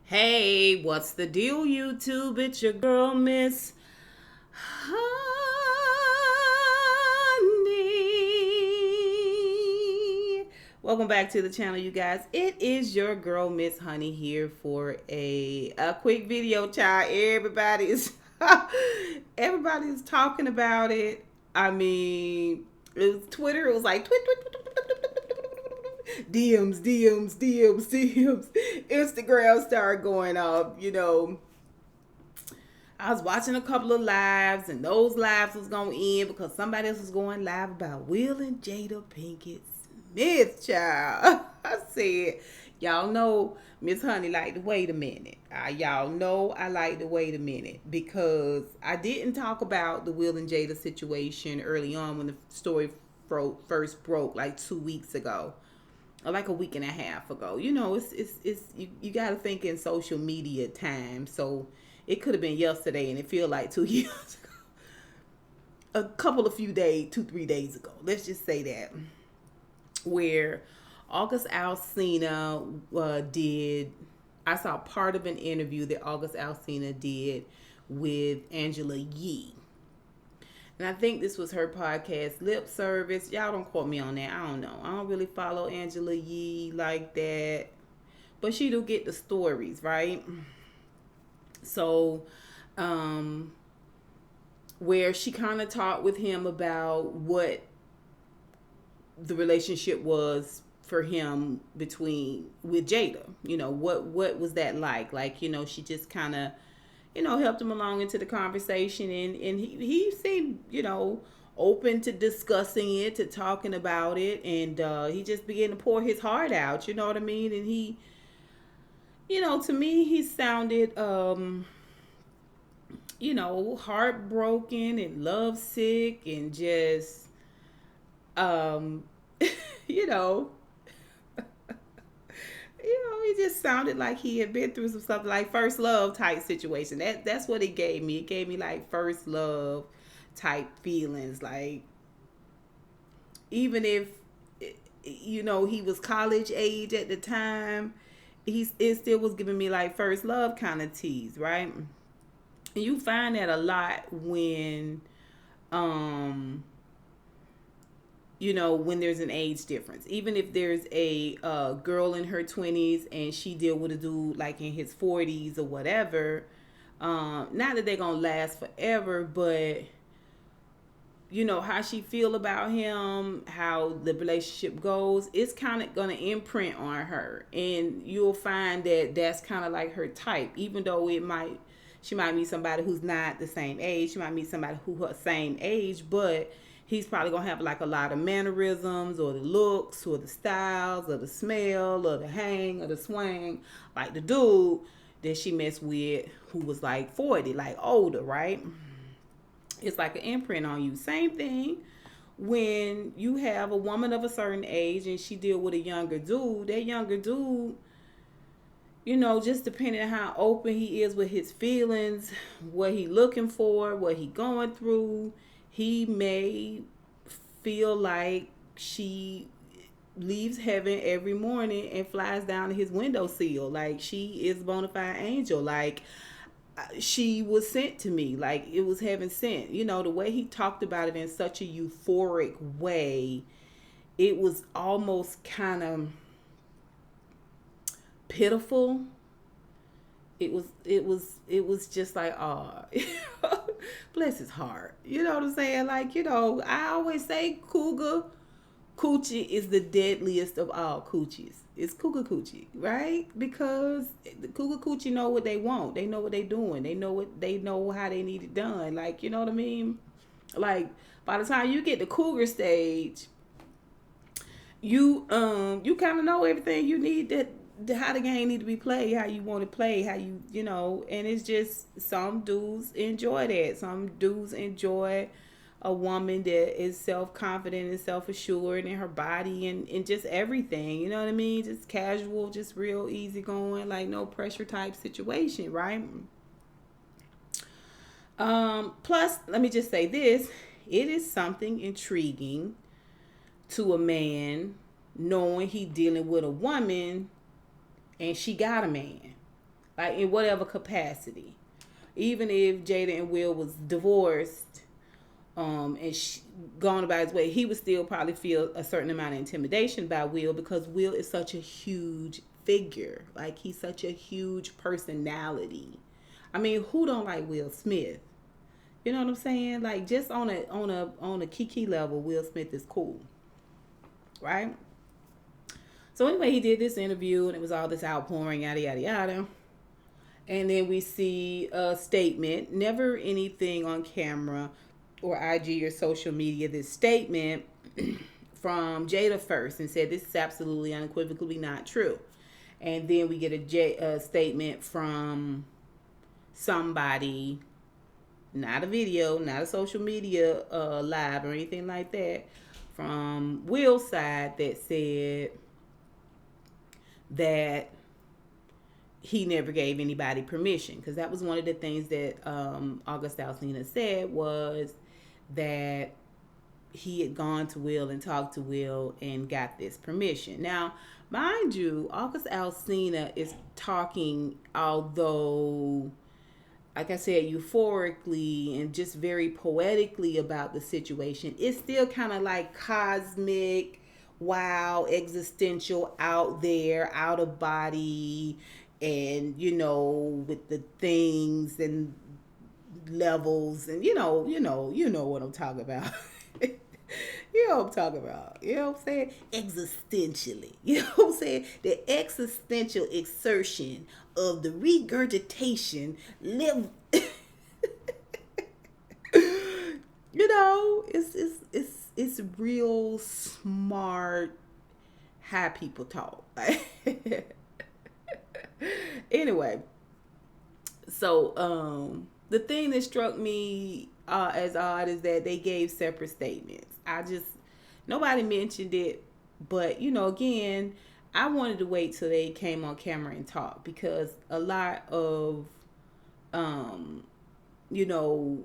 Hey, what's the deal, YouTube? It's your girl, Miss Honey. Welcome back to the channel, you guys. It is your girl, Miss Honey, here for a quick video, child. Everybody's talking about it. I mean, it was Twitter. It was like DMs. Instagram started going up. I was watching a couple of lives, and those lives was going to end because somebody else was going live about Will and Jada Pinkett Smith, child. I said, y'all know Miss Honey like to wait a minute. Y'all know I like to wait a minute because I didn't talk about the Will and Jada situation early on when the story first broke like 2 weeks ago. Or like a week and a half ago. It's you got to think in social media time. So it could have been yesterday, and it feel like 2 years ago. A couple of few days, 2-3 days ago. Let's just say that, where August Alsina did. I saw part of an interview that August Alsina did with Angela Yee. And I think this was her podcast, Lip Service. Y'all don't quote me on that. I don't know. I don't really follow Angela Yee like that. But she do get the stories, right? So, where she kind of talked with him about what the relationship was for him with Jada. What was that like? Like, she just kind of helped him along into the conversation, and he seemed, open to discussing it, to talking about it, and he just began to pour his heart out, you know what I mean? And he, to me, he sounded, heartbroken and lovesick and just, you know, he just sounded like he had been through some stuff, like first love type situation. That's what it gave me. It gave me like first love type feelings. Like, even if he was college age at the time, it still was giving me like first love kind of tease, right? And you find that a lot when when there's an age difference. Even if there's a girl in her 20s and she deal with a dude like in his 40s or whatever, not that they're going to last forever, but how she feel about him, how the relationship goes, it's kind of going to imprint on her. And you'll find that that's kind of like her type, even though she might meet somebody who's not the same age. She might meet somebody who her same age, but he's probably going to have like a lot of mannerisms or the looks or the styles or the smell or the hang or the swing, like the dude that she messed with who was like 40, like older, right? It's like an imprint on you. Same thing when you have a woman of a certain age and she deal with a younger dude. That younger dude, just depending on how open he is with his feelings, what he looking for, what he going through, he may feel like she leaves heaven every morning and flies down to his windowsill. Like, she is a bona fide angel. Like, she was sent to me. Like, it was heaven sent. The way he talked about it in such a euphoric way, it was almost kind of pitiful. It was just like, oh, bless his heart. You know what I'm saying? Like, I always say cougar coochie is the deadliest of all coochies. It's cougar coochie, right? Because the cougar coochie know what they want. They know what they doing. They know how they need it done. Like, you know what I mean? Like, by the time you get the cougar stage, you kind of know everything you need, that how the game need to be played, how you want to play, how and it's just, some dudes enjoy that. Some dudes enjoy a woman that is self-confident and self-assured in her body and just everything, you know what I mean? Just casual, just real easy going, like no pressure type situation, right? Plus, let me just say this, it is something intriguing to a man knowing he dealing with a woman and she got a man. like in whatever capacity. Even if Jada and Will was divorced, and gone about his way, he would still probably feel a certain amount of intimidation by Will, because Will is such a huge figure. Like, he's such a huge personality. I mean, who don't like Will Smith? You know what I'm saying? Like, just on a kiki level, Will Smith is cool, right? So anyway, he did this interview, and it was all this outpouring, yada yada yada. And then we see a statement, never anything on camera or IG or social media. This statement from Jada first, and said this is absolutely unequivocally not true. And then we get a statement from somebody, not a video, not a social media live or anything like that, from Will's side, that said that he never gave anybody permission. Because that was one of the things that Alsina said, was that he had gone to Will and talked to Will and got this permission. Now, mind you, Alsina is talking, although, like I said, euphorically and just very poetically about the situation. It's still kind of like cosmic, wow, existential, out there, out of body, and, you know, with the things and levels, and you know what I'm talking about. You know what I'm talking about. You know what I'm saying? Existentially. You know what I'm saying? The existential exertion of the regurgitation level. You know, it's real smart, high people talk. Anyway, so the thing that struck me as odd is that they gave separate statements. Nobody mentioned it, but you know, again, I wanted to wait till they came on camera and talk, because a lot of, you know,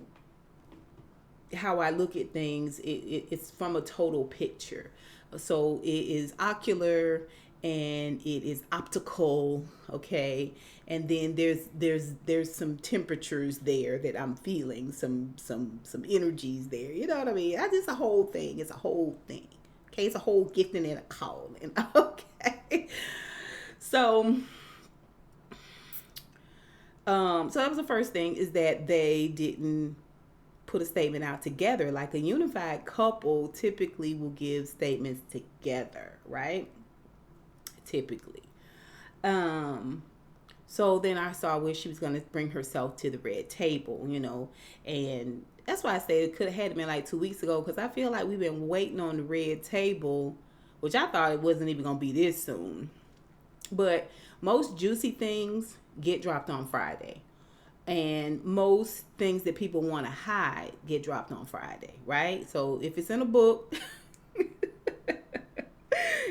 how I look at things, it's from a total picture. So it is ocular and it is optical, okay, and then there's some temperatures there that I'm feeling, some energies there. You know what I mean? It's a whole thing. It's a whole thing. Okay, it's a whole gifting and a calling. Okay, so that was the first thing, is that they didn't put a statement out together. Like a unified couple typically will give statements together, right? Typically. So then I saw where she was going to bring herself to the red table, you know, and that's why I say it could have had been like 2 weeks ago, because I feel like we've been waiting on the red table, which I thought it wasn't even going to be this soon. But most juicy things get dropped on Friday. And most things that people want to hide get dropped on Friday, right? So if it's in a book,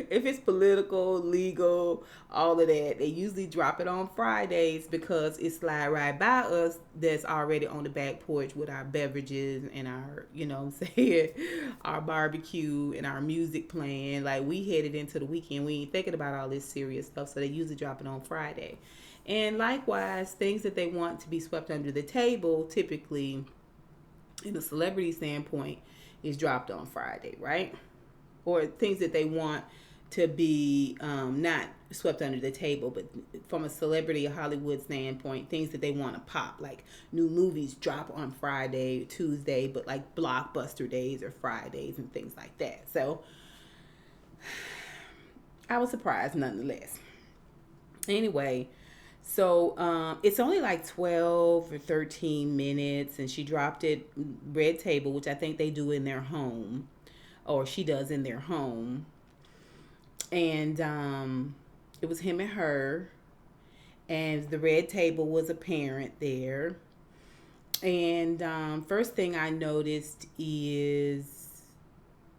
if it's political, legal, all of that, they usually drop it on Fridays, because it slide right by us that's already on the back porch with our beverages and our, you know what I'm saying, our barbecue and our music playing. Like, we headed into the weekend. We ain't thinking about all this serious stuff, so they usually drop it on Friday. And likewise, things that they want to be swept under the table, typically, in a celebrity standpoint, is dropped on Friday, right? Or things that they want to be not swept under the table, but from a celebrity or Hollywood standpoint, things that they want to pop, like new movies drop on Friday, Tuesday, but like blockbuster days or Fridays and things like that. So I was surprised nonetheless. Anyway, so it's only like 12 or 13 minutes, and she dropped it red table, which I think they do in their home, or she does in their home. And it was him and her, and the red table was apparent there. And first thing I noticed is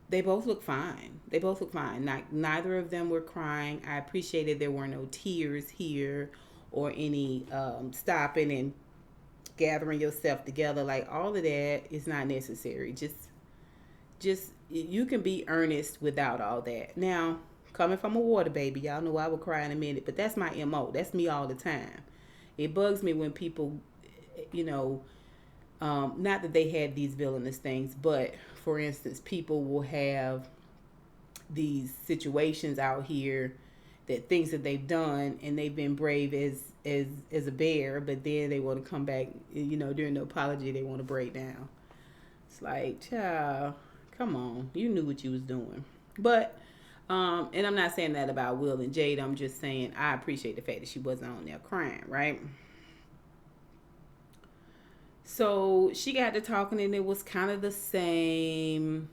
they both look fine. They both look fine. Neither of them were crying. I appreciated there were no tears here or any stopping and gathering yourself together. Like, all of that is not necessary. Just you can be earnest without all that. Now, coming from a water baby, y'all know I will cry in a minute, but that's my MO. That's me all the time. It bugs me when people, you know, not that they had these villainous things, but for instance, people will have these situations out here, that things that they've done and they've been brave as a bear, but then they want to come back, during the apology they want to break down. It's like, child, come on, you knew what you was doing. But and I'm not saying that about Will and Jade. I'm just saying I appreciate the fact that she wasn't on there crying, right? So she got to talking and it was kind of the same.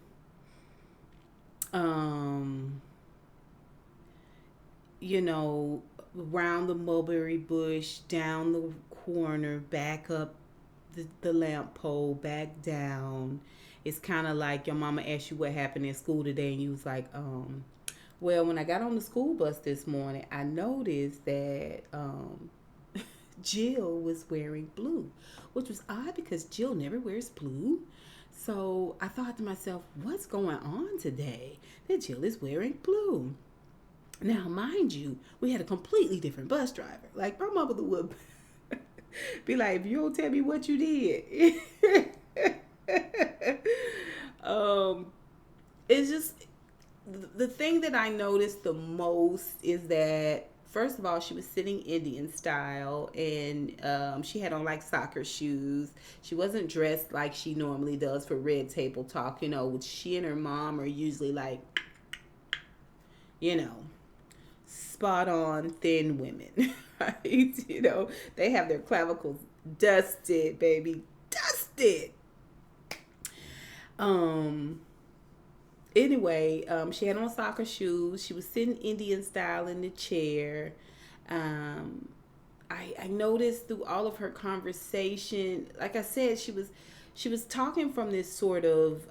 Around the mulberry bush, down the corner, back up the lamp pole, back down. It's kind of like your mama asked you what happened in school today, and you was like, well, when I got on the school bus this morning, I noticed that Jill was wearing blue, which was odd because Jill never wears blue. So I thought to myself, what's going on today that Jill is wearing blue? Now, mind you, we had a completely different bus driver. Like, my mother would be like, if you don't tell me what you did. It's just, the thing that I noticed the most is that, first of all, she was sitting Indian style, and she had on like soccer shoes. She wasn't dressed like she normally does for Red Table Talk, which she and her mom are usually like, spot on thin women, right? They have their clavicles dusted, baby, dusted. Anyway, she had on soccer shoes. She was sitting Indian style in the chair. I noticed through all of her conversation, like I said, she was talking from this sort of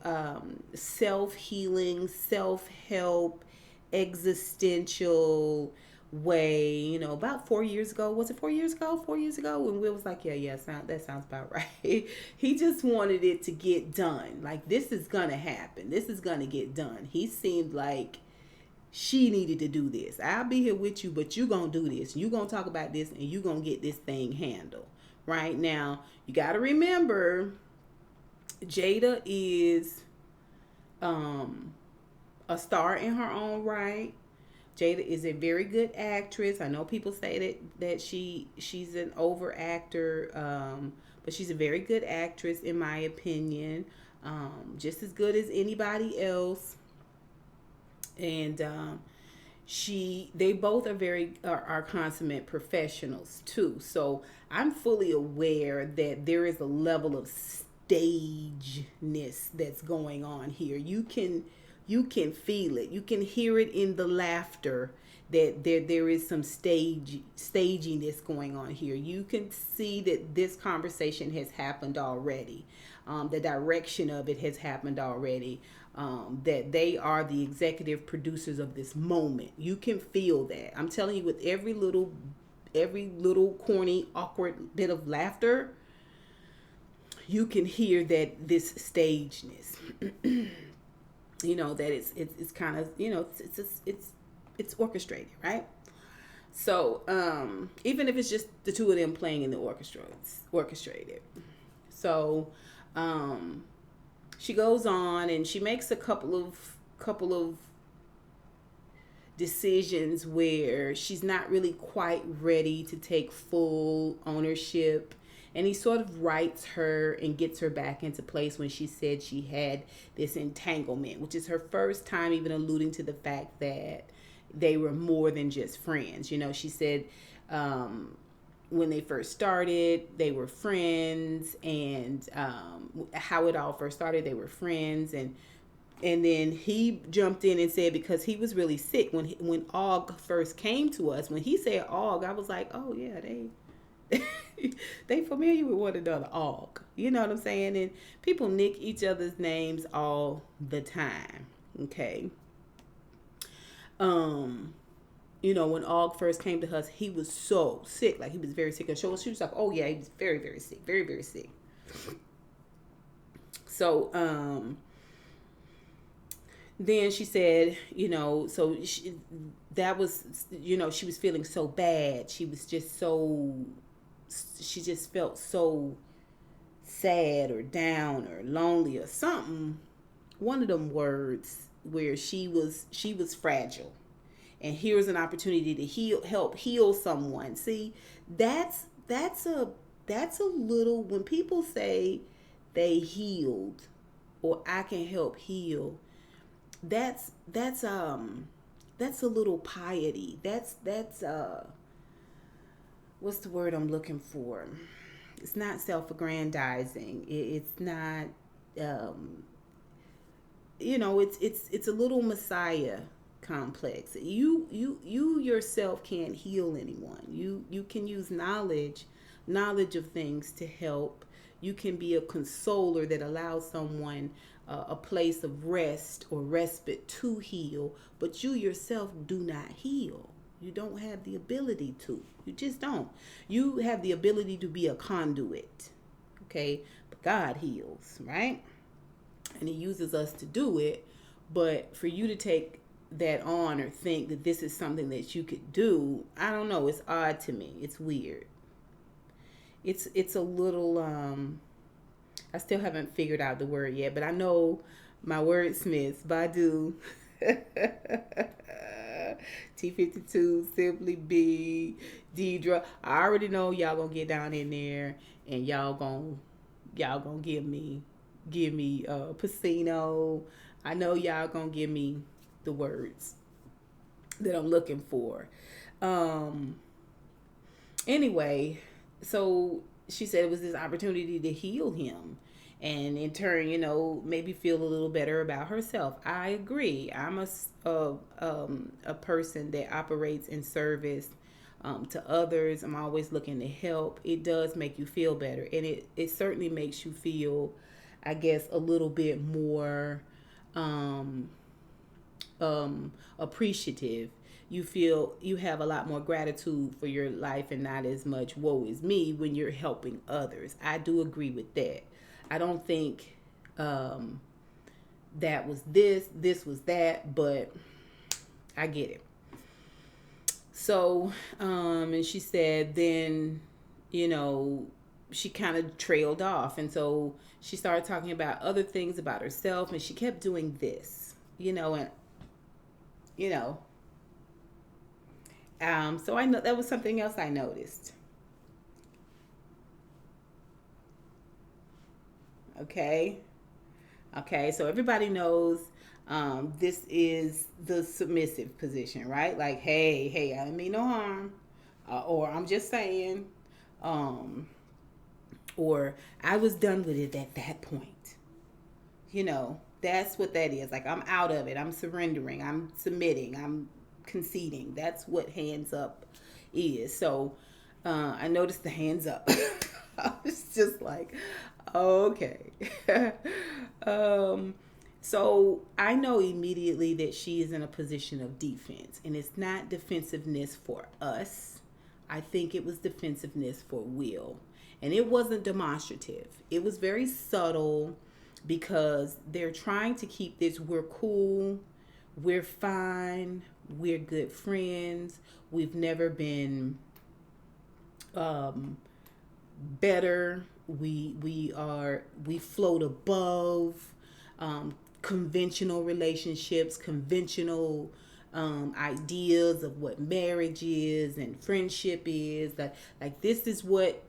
self-healing, self-help, existential way. About 4 years ago. Was it 4 years ago? 4 years ago, when Will was like, yeah, that sounds about right. He just wanted it to get done. Like, this is gonna happen. This is gonna get done. He seemed like she needed to do this. I'll be here with you, but you gonna do this. You gonna talk about this, and you gonna get this thing handled. Right now, you gotta remember, Jada is a star in her own right. Jada is a very good actress. I know people say that she's an over actor, but she's a very good actress in my opinion. Just as good as anybody else. And they both are consummate professionals too. So I'm fully aware that there is a level of stageness that's going on here. You can feel it. You can hear it in the laughter that there is some staginess going on here. You can see that this conversation has happened already. The direction of it has happened already. That they are the executive producers of this moment. You can feel that. I'm telling you, with every little corny, awkward bit of laughter, you can hear that this stageness. That it's kind of, it's orchestrated, right? So even if it's just the two of them playing in the orchestra, it's orchestrated. So she goes on and she makes a couple of decisions where she's not really quite ready to take full ownership. And he sort of rights her and gets her back into place when she said she had this entanglement, which is her first time even alluding to the fact that they were more than just friends. She said when they first started, they were friends, and how it all first started, they were friends. And then he jumped in and said, because he was really sick when Aug first came to us, when he said Aug, I was like, oh yeah, they familiar with one another, Aug. You know what I'm saying? And people nick each other's names all the time. Okay. When Aug first came to us, he was so sick. Like, he was very sick. And she was like, oh yeah, he was very, very sick. Very, very sick. So, then she said, that was, she was feeling so bad. She was just so she just felt so sad or down or lonely or something. One of them words where she was fragile, and here's an opportunity to help heal someone. See, that's a little, when people say they healed or I can help heal, that's a little piety. That's what's the word I'm looking for? It's not self-aggrandizing. It's not it's a little messiah complex. You yourself can't heal anyone. You can use knowledge of things to help. You can be a consoler that allows someone a place of rest or respite to heal, but you yourself do not heal. You don't have the ability to. You just don't. You have the ability to be a conduit. Okay? But God heals, right? And he uses us to do it. But for you to take that on or think that this is something that you could do, I don't know. It's odd to me. It's weird. It's a little I still haven't figured out the word yet, but I know my wordsmiths, Badu, T52, Simply B, Deidre. I already know y'all gonna get down in there and y'all gonna give me Pacino. I know y'all gonna give me the words that I'm looking for. Anyway, so she said it was this opportunity to heal him, and in turn, maybe feel a little better about herself. I agree. I'm a person that operates in service to others. I'm always looking to help. It does make you feel better, and it certainly makes you feel, I guess, a little bit more appreciative. You feel you have a lot more gratitude for your life and not as much woe is me when you're helping others. I do agree with that. I don't think that was this was that, but I get it. So, and she said then, she kind of trailed off. And so she started talking about other things about herself, and she kept doing this, so I know that was something else I noticed. Okay. So everybody knows this is the submissive position, right? Like, hey, I didn't mean no harm, or I'm just saying, or I was done with it at that point. That's what that is. Like, I'm out of it. I'm surrendering. I'm submitting. I'm conceding. That's what hands up is. So I noticed the hands up. I was just like, okay. So I know immediately that she is in a position of defense, and it's not defensiveness for us. I think it was defensiveness for Will, and it wasn't demonstrative. It was very subtle, because they're trying to keep this, we're cool, we're fine, we're good friends, we've never been better, we float above conventional relationships, conventional ideas of what marriage is and friendship is. Like this is what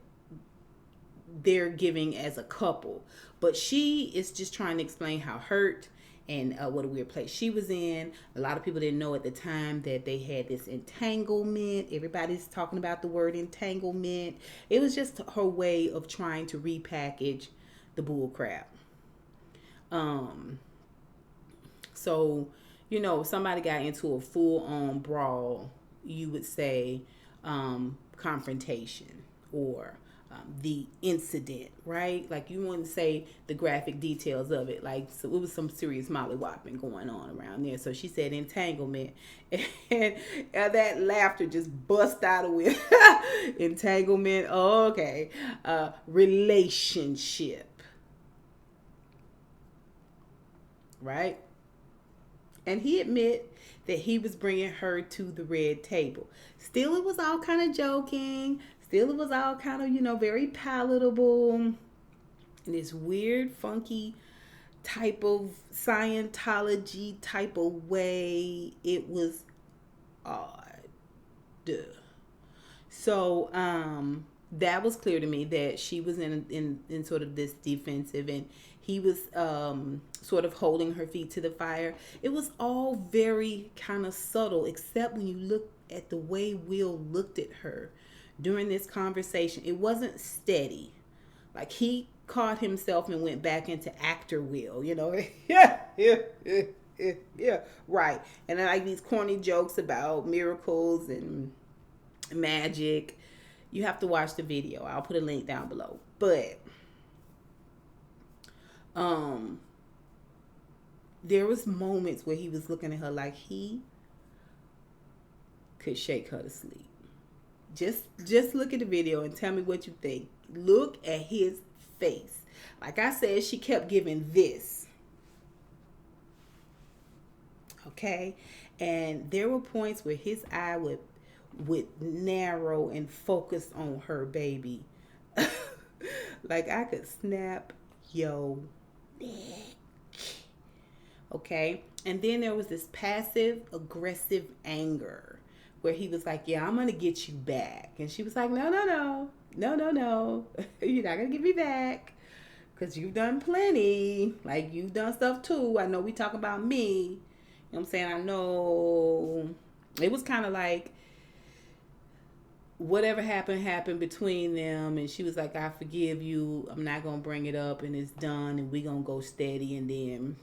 they're giving as a couple. But she is just trying to explain how hurt and what a weird place she was in. A lot of people didn't know at the time that they had this entanglement. Everybody's talking about the word entanglement. It was just her way of trying to repackage the bull crap. So, somebody got into a full-on brawl, you would say confrontation or the incident, right? Like, you wouldn't say the graphic details of it. Like, so it was some serious mollywopping going on around there. So she said entanglement, and that laughter just bust out of it. Entanglement. Oh, okay. Relationship, right? And he admit that he was bringing her to the red table. Still, it was all kind of joking. Still, it was all kind of, very palatable in this weird, funky type of Scientology type of way. It was odd. So, that was clear to me that she was in sort of this defensive, and he was sort of holding her feet to the fire. It was all very kind of subtle, except when you look at the way Will looked at her during this conversation. It wasn't steady. Like, he caught himself and went back into actor Will, yeah, right. And I like these corny jokes about miracles and magic. You have to watch the video. I'll put a link down below. But there was moments where he was looking at her like he could shake her to sleep. Just look at the video and tell me what you think. Look at his face. Like I said, she kept giving this. Okay? And there were points where his eye would narrow and focus on her, baby. Like I could snap your neck. Okay? And then there was this passive aggressive anger where he was like, yeah, I'm going to get you back. And she was like, no. You're not going to get me back. Because you've done plenty. Like, you've done stuff too. I know we talk about me. You know what I'm saying? I know. It was kind of like, whatever happened between them. And she was like, I forgive you. I'm not going to bring it up. And it's done. And we going to go steady. And then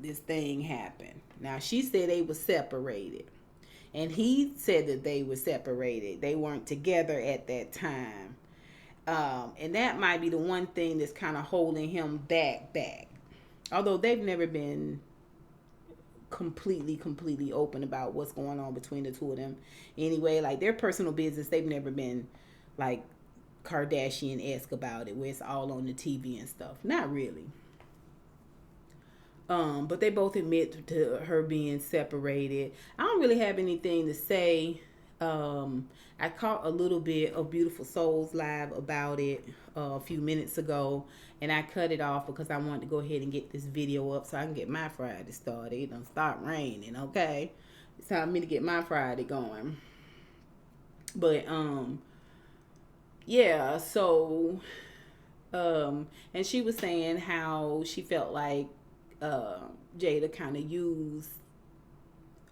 this thing happened. Now, she said they were separated. And he said that they were separated. They weren't together at that time. And that might be the one thing that's kind of holding him back. Although they've never been completely open about what's going on between the two of them. Anyway, like their personal business, they've never been like Kardashian-esque about it, where it's all on the TV and stuff. Not really. But they both admit to her being separated. I don't really have anything to say. I caught a little bit of Beautiful Souls live about it a few minutes ago, and I cut it off because I wanted to go ahead and get this video up so I can get my Friday started. It done start raining, okay? It's time for me to get my Friday going. But yeah, so and she was saying how she felt like Jada kind of used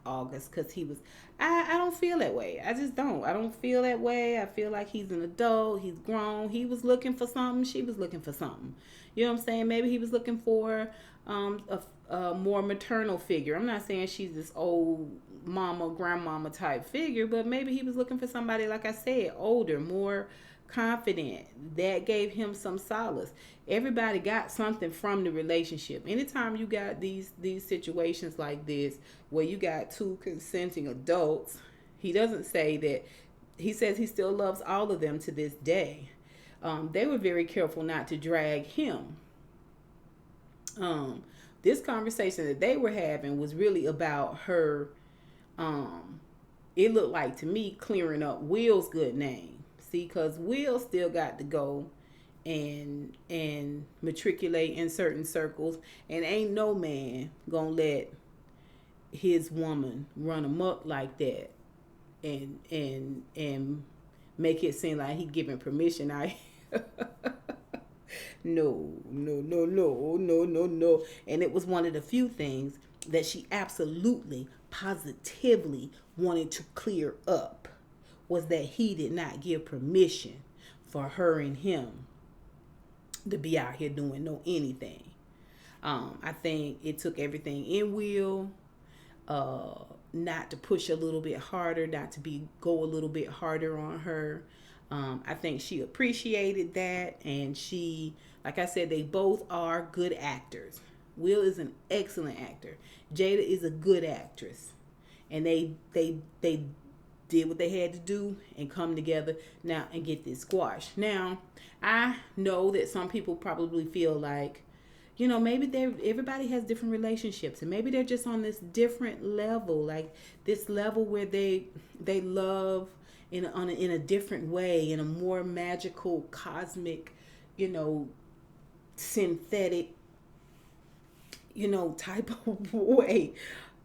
August because he was, I don't feel that way. I just don't. I don't feel that way. I feel like he's an adult. He's grown. He was looking for something. She was looking for something. You know what I'm saying? Maybe he was looking for a more maternal figure. I'm not saying she's this old mama, grandmama type figure, but maybe he was looking for somebody, like I said, older, more confident. That gave him some solace. Everybody got something from the relationship. Anytime you got these situations like this where you got two consenting adults, he doesn't say that. He says he still loves all of them to this day. They were very careful not to drag him. This conversation that they were having was really about her, it looked like to me, clearing up Will's good name. See, because Will still got to go and matriculate in certain circles, and ain't no man gonna let his woman run amok like that and make it seem like he giving permission. No. And it was one of the few things that she absolutely positively wanted to clear up, was that he did not give permission for her and him to be out here doing anything. I think it took everything in Will not to push a little bit harder, not to go a little bit harder on her. I think she appreciated that, and she, like I said, they both are good actors. Will is an excellent actor. Jada is a good actress, and they did what they had to do and come together now and get this squash. Now, I know that some people probably feel like, maybe everybody has different relationships, and maybe they're just on this different level, like this level where they love in a different way, in a more magical, cosmic, you know, synthetic, you know, type of way.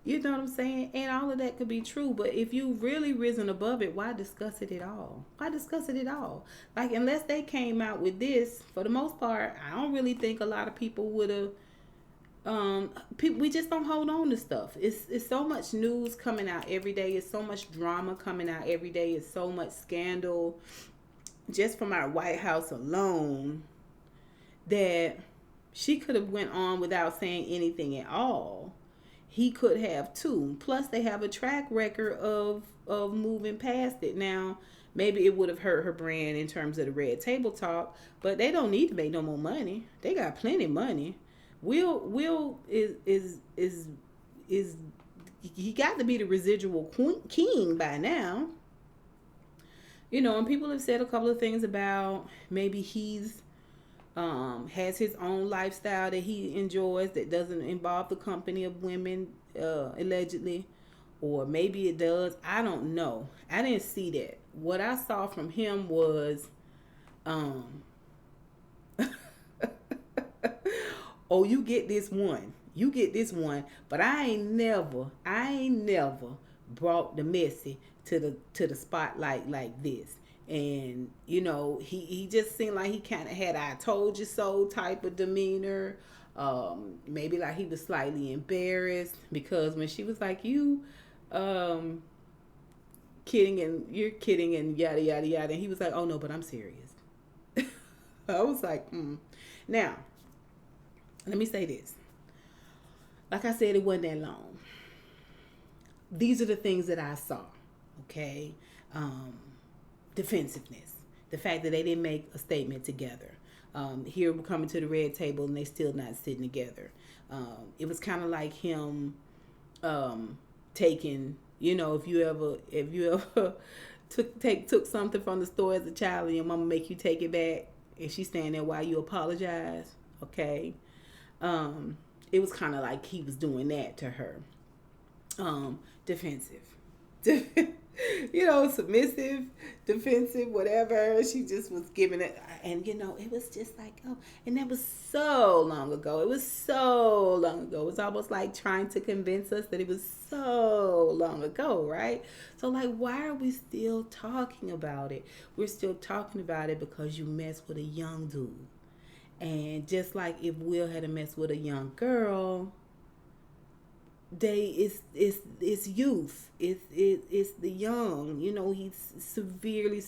You know what I'm saying? And all of that could be true. But if you really risen above it, why discuss it at all? Why discuss it at all? Like, unless they came out with this, for the most part, I don't really think a lot of people would have. People, we just don't hold on to stuff. It's so much news coming out every day. It's so much drama coming out every day. It's so much scandal, just from our White House alone, that she could have went on without saying anything at all. He could have too. Plus, they have a track record of moving past it. Now, maybe it would have hurt her brand in terms of the red table talk, but they don't need to make no more money. They got plenty of money. Will is he got to be the residual king by now. You know, and people have said a couple of things about maybe he's has his own lifestyle that he enjoys that doesn't involve the company of women, allegedly, or maybe it does. I don't know. I didn't see that. What I saw from him was, oh, you get this one, but I ain't never brought the messy to the spotlight like this. And, you know, he just seemed like he kind of had I told you so type of demeanor. Maybe like he was slightly embarrassed because when she was like, you kidding and you're kidding and yada, yada, yada. And he was like, oh, no, but I'm serious. I was like, Now, let me say this. Like I said, it wasn't that long. These are the things that I saw, okay? Defensiveness. The fact that they didn't make a statement together. Here we're coming to the red table and they still not sitting together. It was kind of like him taking, you know, if you ever took something from the store as a child and your mama make you take it back and she's standing there while you apologize, okay? It was kind of like he was doing that to her. Defensive. You know, submissive, defensive, whatever. She just was giving it. And, you know, it was just like, oh, and that was so long ago. It was so long ago. It was almost like trying to convince us that it was so long ago, right? So, like, why are we still talking about it? We're still talking about it because you mess with a young dude. And just like if Will had a mess with a young girl, it's youth. It's the young. You know, he's severely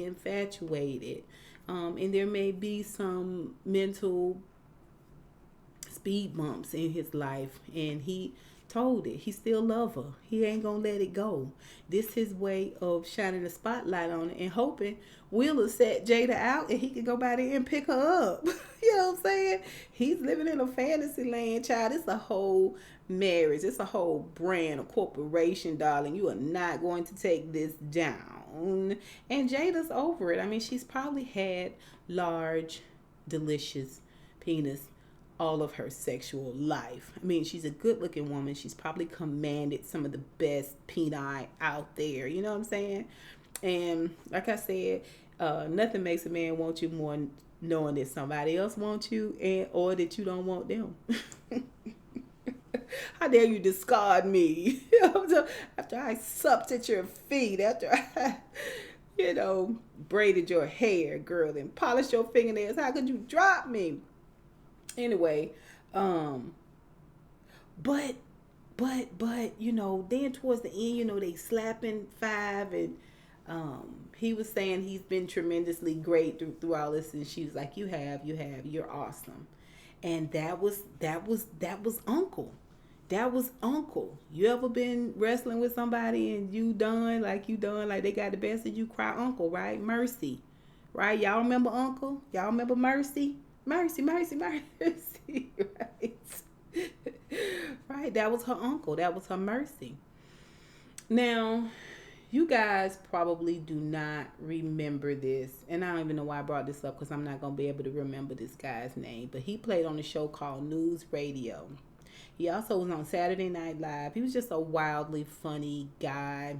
infatuated. And there may be some mental speed bumps in his life, and he told it. He still love her. He ain't gonna let it go. This his way of shining the spotlight on it and hoping Will will set Jada out and he can go by there and pick her up. You know what I'm saying? He's living in a fantasy land, child. It's a whole marriage. It's a whole brand, a corporation, darling. You are not going to take this down. And Jada's over it. I mean, she's probably had large, delicious penis all of her sexual life. I mean, she's a good looking woman. She's probably commanded some of the best peni out there. You know what I'm saying? And like I said, nothing makes a man want you more knowing that somebody else wants you and or that you don't want them. How dare you discard me? After I supped at your feet, after I, you know, braided your hair, girl, and polished your fingernails. How could you drop me? Anyway, but, you know, then towards the end, you know, they slapping Five, and he was saying he's been tremendously great through all this, and she was like, you're awesome. And that was Uncle. That was Uncle. You ever been wrestling with somebody and you done like they got the best of you, cry Uncle, right? Mercy, right? Y'all remember Uncle? Y'all remember Mercy? Mercy, right? Right, that was her Uncle. That was her Mercy. Now, you guys probably do not remember this, and I don't even know why I brought this up because I'm not going to be able to remember this guy's name, but he played on a show called News Radio. He also was on Saturday Night Live. He was just a wildly funny guy.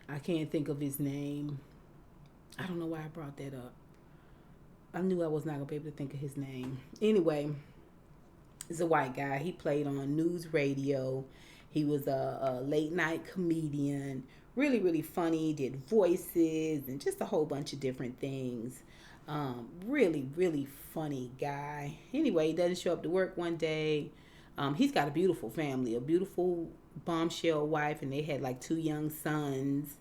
I can't think of his name. I don't know why I brought that up. I knew I was not going to be able to think of his name. Anyway, he's a white guy. He played on news radio. He was a late night comedian. Really, really funny. Did voices and just a whole bunch of different things. Really, really funny guy. Anyway, he doesn't show up to work one day. He's got a beautiful family, a beautiful bombshell wife, and they had like 2 young sons.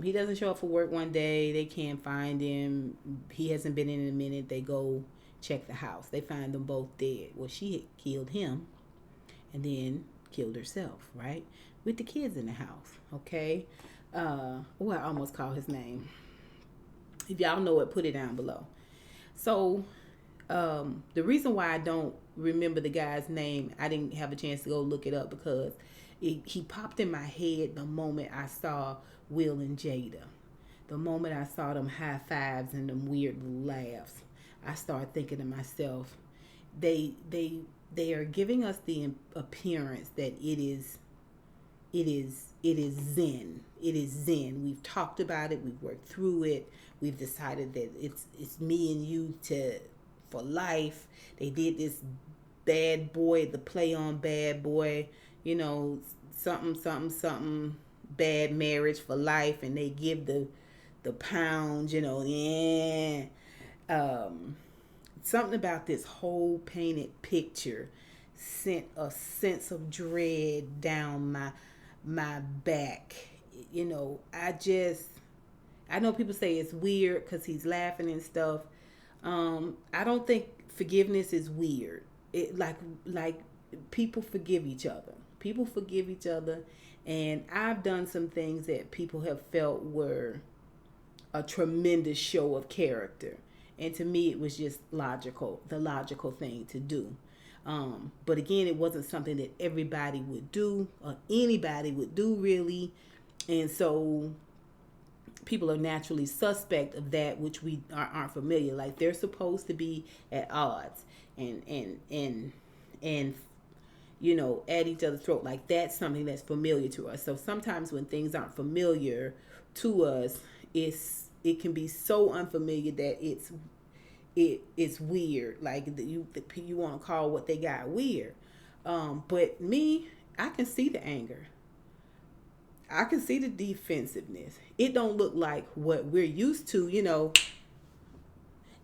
He doesn't show up for work one day. They can't find him. He hasn't been in a minute. They go check the house. They find them both dead. Well, she had killed him and then killed herself, right? With the kids in the house, okay? I almost called his name. If y'all know it, put it down below. So, the reason why I don't remember the guy's name, I didn't have a chance to go look it up because he popped in my head the moment I saw Will and Jada. The moment I saw them high fives and them weird laughs, I started thinking to myself, they are giving us the appearance that it is zen. It is zen. We've talked about it. We've worked through it. We've decided that it's me and you for life. They did this bad boy, the play on bad boy, something, bad marriage for life, and they give the pound, yeah. Something about this whole painted picture sent a sense of dread down my back. I know people say it's weird because he's laughing and stuff. I don't think forgiveness is weird. It like people forgive each other. People forgive each other, and I've done some things that people have felt were a tremendous show of character, and to me, it was just the logical thing to do. But again, it wasn't something that everybody would do or anybody would do really, and so people are naturally suspect of that which we aren't familiar. Like they're supposed to be at odds and at each other's throat. Like that's something that's familiar to us. So sometimes when things aren't familiar to us, it can be so unfamiliar that it's weird. Like you want to call what they got weird. But me, I can see the anger. I can see the defensiveness. It don't look like what we're used to,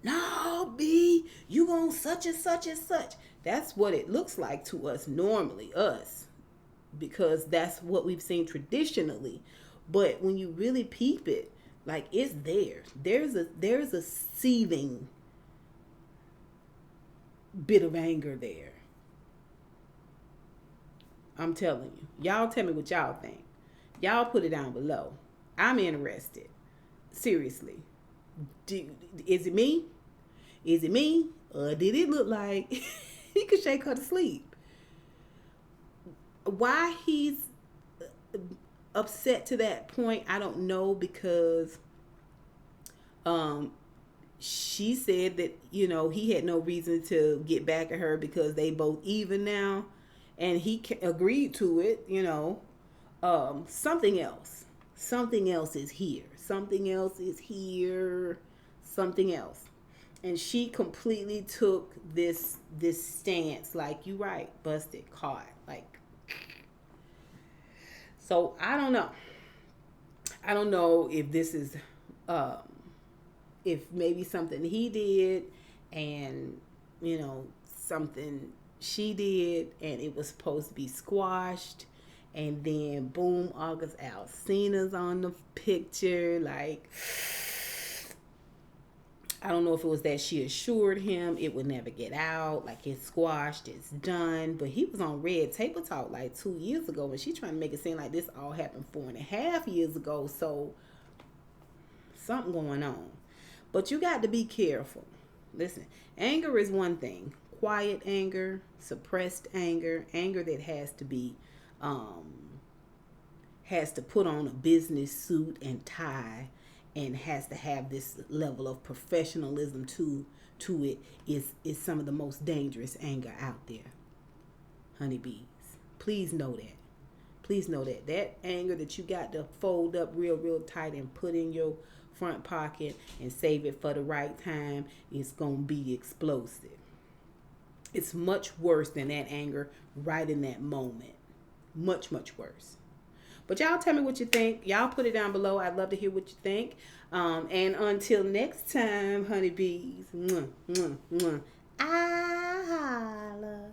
No, B, you gon' such and such and such. That's what it looks like to us normally, because that's what we've seen traditionally. But when you really peep it, like it's there. There's a seething bit of anger there. I'm telling you. Y'all tell me what y'all think. Y'all put it down below. I'm interested. Seriously. Is it me? Is it me? Or did it look like he could shake her to sleep? Why he's upset to that point, I don't know, because she said that, he had no reason to get back at her because they both even now. And he agreed to it, something else is here. Something else. And she completely took this stance, like, you right, busted, caught, like. So I don't know if this is, if maybe something he did and, something she did and it was supposed to be squashed. And then, boom, August Alsina's on the picture. Like, I don't know if it was that she assured him it would never get out. Like, it's squashed, it's done. But he was on Red Table Talk like 2 years ago. And she's trying to make it seem like this all happened 4.5 years ago. So, something going on. But you got to be careful. Listen, anger is one thing. Quiet anger, suppressed anger, anger that has to be has to put on a business suit and tie and has to have this level of professionalism to it is some of the most dangerous anger out there. Honeybees, please know that. Please know that anger that you got to fold up real tight and put in your front pocket and save it for the right time is going to be explosive. It's much worse than that anger right in that moment. Much worse. But y'all tell me what you think. Y'all put it down below. I'd love to hear what you think. And until next time, honeybees. I holla.